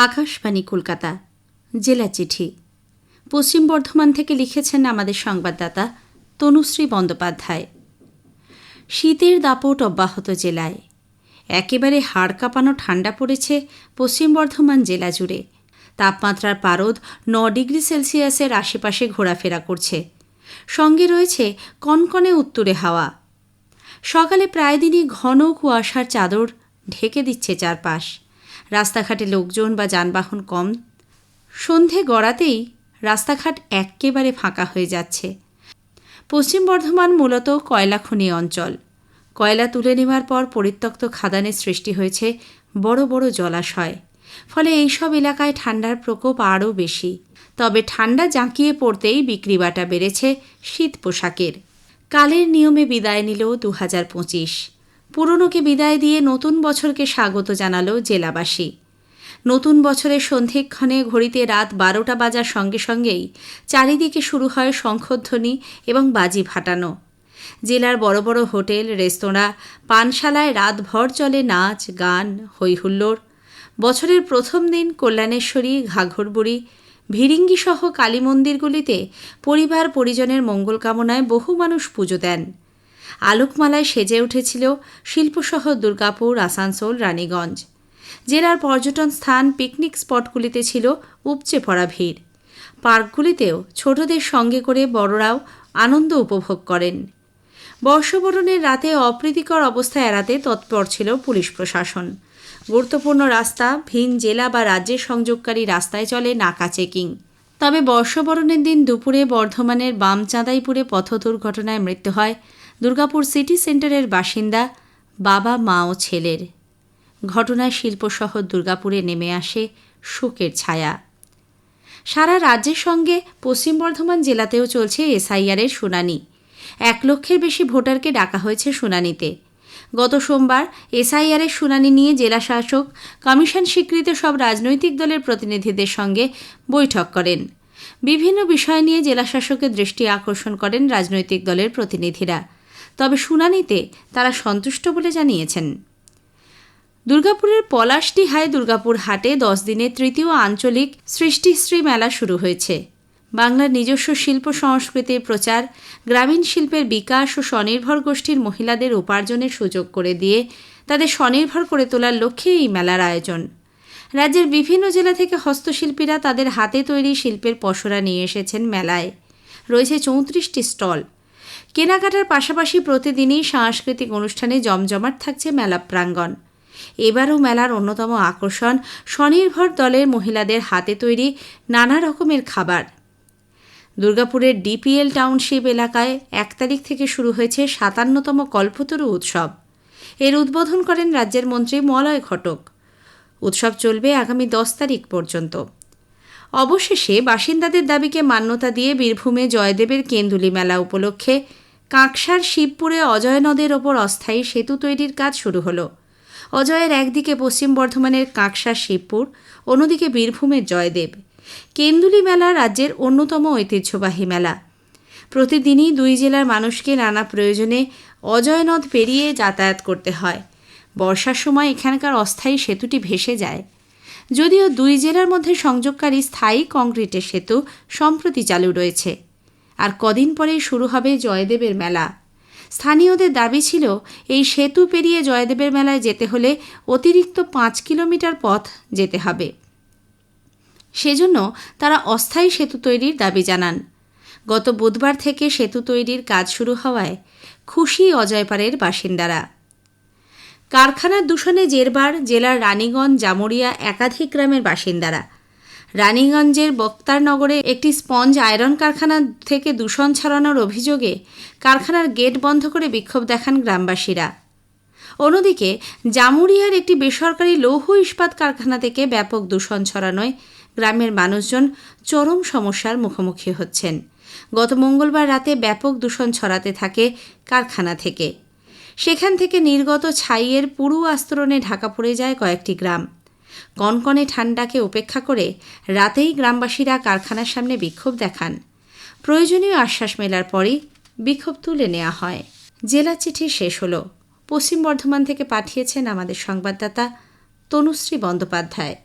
আকাশবাণী কলকাতা জেলা চিঠি পশ্চিম বর্ধমান থেকে লিখেছেন আমাদের সংবাদদাতা তনুশ্রী বন্দ্যোপাধ্যায়। শীতের দাপট অব্যাহত জেলায় একেবারে হাড় কাঁপানো ঠান্ডা পড়েছে পশ্চিম বর্ধমান জেলা জুড়ে। তাপমাত্রার পারদ 9 ডিগ্রি সেলসিয়াসের আশেপাশে ঘোরাফেরা করছে। সঙ্গে রয়েছে কনকনে উত্তুরে হাওয়া। সকালে প্রায় দিনই ঘন কুয়াশার চাদর ঢেকে দিচ্ছে চারপাশ। রাস্তাঘাটে লোকজন বা যানবাহন কম। সন্ধে গড়াতেই রাস্তাঘাট একেবারে ফাঁকা হয়ে যাচ্ছে। পশ্চিম বর্ধমান মূলত কয়লা খনি অঞ্চল। কয়লা তুলে নেওয়ার পর পরিত্যক্ত খাদানের সৃষ্টি হয়েছে বড় বড় জলাশয়। ফলে এইসব এলাকায় ঠান্ডার প্রকোপ আরও বেশি। তবে ঠান্ডা জাঁকিয়ে পড়তেই বিক্রিবাটা বেড়েছে শীত পোশাকের। কালের নিয়মে বিদায় নিল 2025। পুরনোকে বিদায় দিয়ে নতুন বছরকে স্বাগত জানালো জেলাবাসী। নতুন বছরের সন্ধিক্ষণে ঘড়িতে রাত 12টা বাজার সঙ্গে সঙ্গেই চারিদিকে শুরু হয় শঙ্খধ্বনি এবং বাজি ফাটানো। জেলার বড় বড় হোটেল, রেস্তোরাঁ, পানশালায় রাতভর চলে নাচ, গান, হইহুল্লোড়। বছরের প্রথম দিন কল্যাণেশ্বরী, ঘাঘরবুড়ি, ভিরিঙ্গিসহ কালী মন্দিরগুলিতে পরিবার পরিজনের মঙ্গল কামনায় বহু মানুষ পুজো দেন। আলোকমালায় সেজে উঠেছিল শিল্পশহর দুর্গাপুর, আসানসোল, রানীগঞ্জ। জেলার পর্যটন স্থান, পিকনিক স্পটগুলিতে ছিল উপচে পড়া ভিড়। পার্কগুলিতেও ছোটদের সঙ্গে করে বড়রাও আনন্দ উপভোগ করেন। বর্ষবরণের রাতে অপ্রীতিকর অবস্থা এড়াতে তৎপর ছিল পুলিশ প্রশাসন। গুরুত্বপূর্ণ রাস্তা, ভিন জেলা বা রাজ্যের সংযোগকারী রাস্তায় চলে নাকা চেকিং। তবে বর্ষবরণের দিন দুপুরে বর্ধমানের বামচাঁদাইপুরে পথ দুর্ঘটনায় মৃত্যু হয় দুর্গাপুর সিটি সেন্টারের বাসিন্দা বাবা, মা ও ছেলের। ঘটনায় শিল্পশহর দুর্গাপুরে নেমে আসে শোকের ছায়া। সারা রাজ্যের সঙ্গে পশ্চিম বর্ধমান জেলাতেও চলছে এসআইআরের শুনানি। 1 লক্ষের বেশি ভোটারকে ডাকা হয়েছে শুনানিতে। গত সোমবার এসআইআরের শুনানি নিয়ে জেলা শাসক কমিশন স্বীকৃত সব রাজনৈতিক দলের প্রতিনিধিদের সঙ্গে বৈঠক করেন। বিভিন্ন বিষয় নিয়ে জেলা শাসকের দৃষ্টি আকর্ষণ করেন রাজনৈতিক দলের প্রতিনিধিরা। তবে শুনানিতে তারা সন্তুষ্ট বলে জানিয়েছেন। দুর্গাপুরের পলাশডিহায় দুর্গাপুর হাটে 10 দিনের তৃতীয় আঞ্চলিক সৃষ্টিশ্রী মেলা শুরু হয়েছে। বাংলার নিজস্ব শিল্প সংস্কৃতির প্রচার, গ্রামীণ শিল্পের বিকাশ ও স্বনির্ভর গোষ্ঠীর মহিলাদের উপার্জনের সুযোগ করে দিয়ে তাদের স্বনির্ভর করে তোলার লক্ষ্যে এই মেলার আয়োজন। রাজ্যের বিভিন্ন জেলা থেকে হস্তশিল্পীরা তাদের হাতে তৈরি শিল্পের পসরা নিয়ে এসেছেন মেলায়। রয়েছে 34টি স্টল। কেনাকাটার পাশাপাশি প্রতিদিনই সাংস্কৃতিক অনুষ্ঠানে জমজমাট থাকছে মেলা প্রাঙ্গণ। এবারও মেলার অন্যতম আকর্ষণ স্বনির্ভর দলের মহিলাদের হাতে তৈরি নানা রকমের খাবার। দুর্গাপুরের ডিপিএল টাউনশিপ এলাকায় 1 তারিখ থেকে শুরু হয়েছে 57তম কল্পতরু উৎসব। এর উদ্বোধন করেন রাজ্যের মন্ত্রী মলয় ঘটক। উৎসব চলবে আগামী 10 তারিখ পর্যন্ত। অবশেষে বাসিন্দাদের দাবিকে মান্যতা দিয়ে বীরভূমে জয়দেবের কেন্দুলি মেলা উপলক্ষে কাঁকসার শিবপুরে অজয় নদের ওপর অস্থায়ী সেতু তৈরির কাজ শুরু হলো। অজয়ের একদিকে পশ্চিম বর্ধমানের কাঁকসার শিবপুর, অন্যদিকে বীরভূমের জয়দেব। কেন্দুলি মেলা রাজ্যের অন্যতম ঐতিহ্যবাহী মেলা। প্রতিদিনই 2 জেলার মানুষকে নানা প্রয়োজনে অজয় নদ পেরিয়ে যাতায়াত করতে হয়। বর্ষার সময় এখানকার অস্থায়ী সেতুটি ভেসে যায়। যদিও 2 জেলার মধ্যে সংযোগকারী স্থায়ী কংক্রিটের সেতু সম্প্রতি চালু রয়েছে। আর কদিন পরেই শুরু হবে জয়দেবের মেলা। স্থানীয়দের দাবি ছিল এই সেতু পেরিয়ে জয়দেবের মেলায় যেতে হলে অতিরিক্ত 5 কিলোমিটার পথ যেতে হবে। সেজন্য তারা অস্থায়ী সেতু তৈরির দাবি জানান। গত বুধবার থেকে সেতু তৈরির কাজ শুরু হওয়ায় খুশি অজয়পাড়ের বাসিন্দারা। কারখানার দূষণে জেরবার জেলার রানীগঞ্জ, জামুরিয়া একাধিক গ্রামের বাসিন্দারা। রানীগঞ্জের বক্তারনগরে একটি স্পঞ্জ আয়রন কারখানা থেকে দূষণ ছড়ানোর অভিযোগে কারখানার গেট বন্ধ করে বিক্ষোভ দেখান গ্রামবাসীরা। অন্যদিকে জামুরিয়ার একটি বেসরকারি লৌহ ইস্পাত কারখানা থেকে ব্যাপক দূষণ ছড়ানোয় গ্রামের মানুষজন চরম সমস্যার মুখোমুখি হচ্ছেন। গত মঙ্গলবার রাতে ব্যাপক দূষণ ছড়াতে থাকে কারখানা থেকে। সেখান থেকে নির্গত ছাইয়ের পুরু আস্তরণে ঢাকা পড়ে যায় কয়েকটি গ্রাম। কনকনে ঠান্ডাকে উপেক্ষা করে রাতেই গ্রামবাসীরা কারখানার সামনে বিক্ষোভ দেখান। প্রয়োজনীয় আশ্বাস মেলার পরই বিক্ষোভ তুলে নেওয়া হয়। জেলা চিঠি শেষ হলো। পশ্চিম বর্ধমান থেকে পাঠিয়েছেন আমাদের সংবাদদাতা তনুশ্রী বন্দ্যোপাধ্যায়।